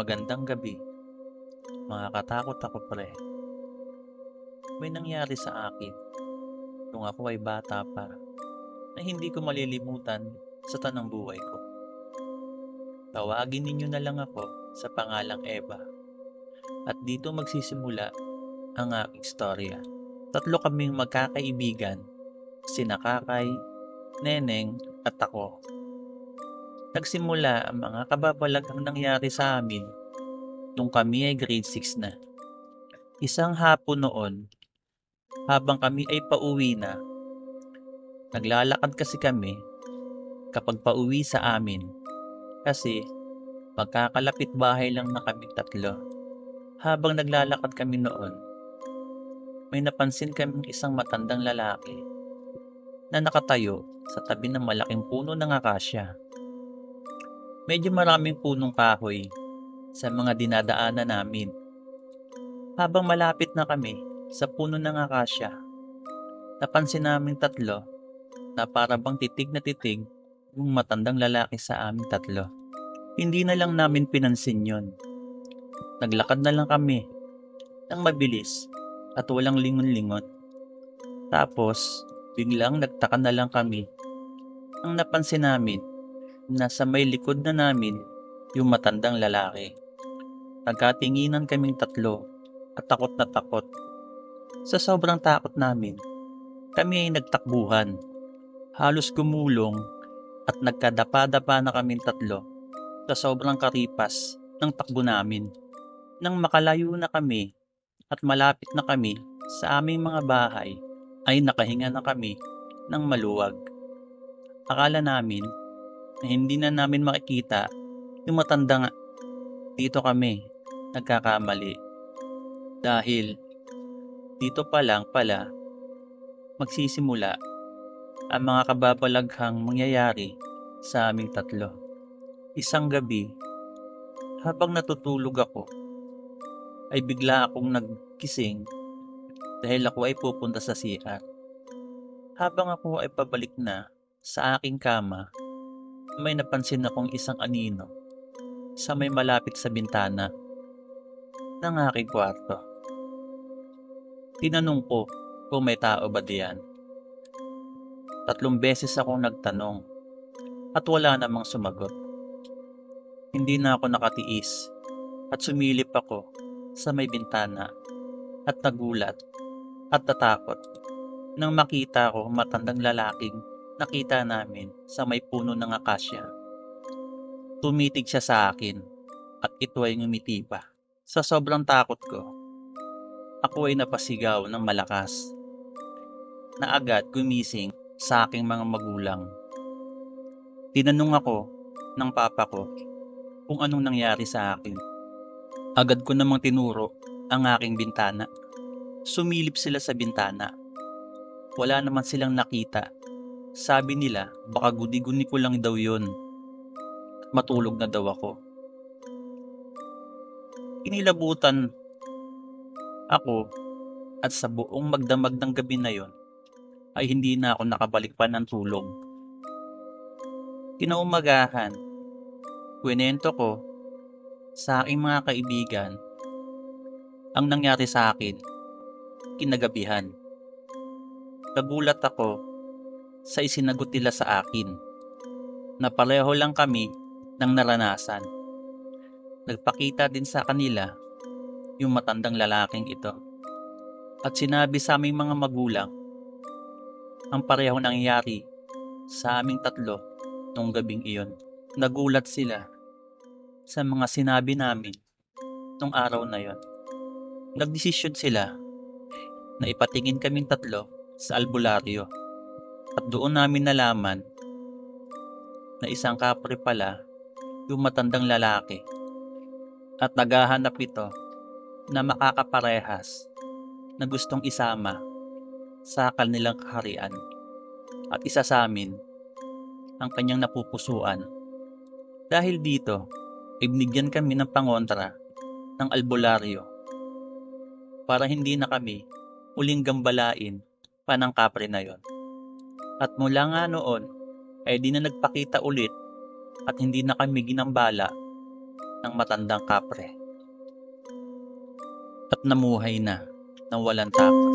Magandang gabi, mga katakot ako pre. May nangyari sa akin nung ako ay bata pa na hindi ko malilimutan sa tanang buhay ko. Tawagin ninyo na lang ako sa pangalang Eva at dito magsisimula ang aking istorya. Tatlo kaming magkakaibigan, sina Kakay, Neneng at ako. Nagsimula ang mga kababalaghang nangyari sa amin nung kami ay grade 6 na. Isang hapon noon, habang kami ay pauwi na, naglalakad kasi kami kapag pauwi sa amin kasi magkakalapit bahay lang na kami tatlo. Habang naglalakad kami noon, may napansin kaming isang matandang lalaki na nakatayo sa tabi ng malaking puno ng akasya. Medyo maraming punong kahoy sa mga dinadaanan namin. Habang malapit na kami sa puno ng akasya, napansin naming tatlo na para bang titig na titig yung matandang lalaki sa aming tatlo. Hindi na lang namin pinansin yon. Naglakad na lang kami ng mabilis at walang lingon-lingon. Tapos, biglang nagtaka na lang kami ang napansin namin na sa may likod na namin yung matandang lalaki. Nagkatinginan kaming tatlo at takot na takot. Sa sobrang takot namin, kami ay nagtakbuhan. Halos gumulong at nagkadapa-dapa na kaming tatlo sa sobrang karipas ng takbo namin. Nang makalayo na kami at malapit na kami sa aming mga bahay, ay nakahinga na kami ng maluwag. Akala namin na hindi na namin makikita yung matandang dito kami nagkakamali. Dahil dito pa lang pala magsisimula ang mga kababalaghang mangyayari sa aming tatlo. Isang gabi, habang natutulog ako, ay bigla akong nagkising dahil ako ay pupunta sa CR. Habang ako ay pabalik na sa aking kama, may napansin akong isang anino sa may malapit sa bintana ng aking kwarto. Tinanong ko kung may tao ba diyan. 3 beses akong nagtanong at wala namang sumagot. Hindi na ako nakatiis at sumilip ako sa may bintana at nagulat at natakot nang makita ko matandang lalaking nakita namin sa may puno ng akasya. Tumitig siya sa akin at ito ay ngumiti pa. Sa sobrang takot ko, ako ay napasigaw ng malakas na agad gumising sa aking mga magulang. Tinanong ako ng papa ko kung anong nangyari sa akin. Agad ko namang tinuro ang aking bintana. Sumilip sila sa bintana. Wala naman silang nakita. Sabi nila baka guni-guni ko lang daw yon. Matulog na daw ako. Inilabutan ako at sa buong magdamag ng gabi na yon ay hindi na ako nakabalik pa ng tulog. Kinaumagahan, kwento ko sa aking mga kaibigan ang nangyari sa akin kinagabihan. Nagulat ako sa isinagot nila sa akin na pareho lang kami ng naranasan. Nagpakita din sa kanila yung matandang lalaking ito at sinabi sa aming mga magulang ang pareho nangyari sa aming tatlo nung gabing iyon. Nagulat sila sa mga sinabi namin nung araw na yon. Nagdesisyon sila na ipatingin kaming tatlo sa albularyo at doon namin nalaman na isang kapre pala yung matandang lalaki at naghahanap ito na makakaparehas na gustong isama sa kanilang kaharian at isa sa amin ang kanyang napupusuan. Dahil dito, ibinigyan kami ng pangontra ng albularyo para hindi na kami uling gambalain pa ng kapre na yon. At mula nga noon ay di na nagpakita ulit at hindi na kami ginambala ng matandang kapre at namuhay na ng walang takot.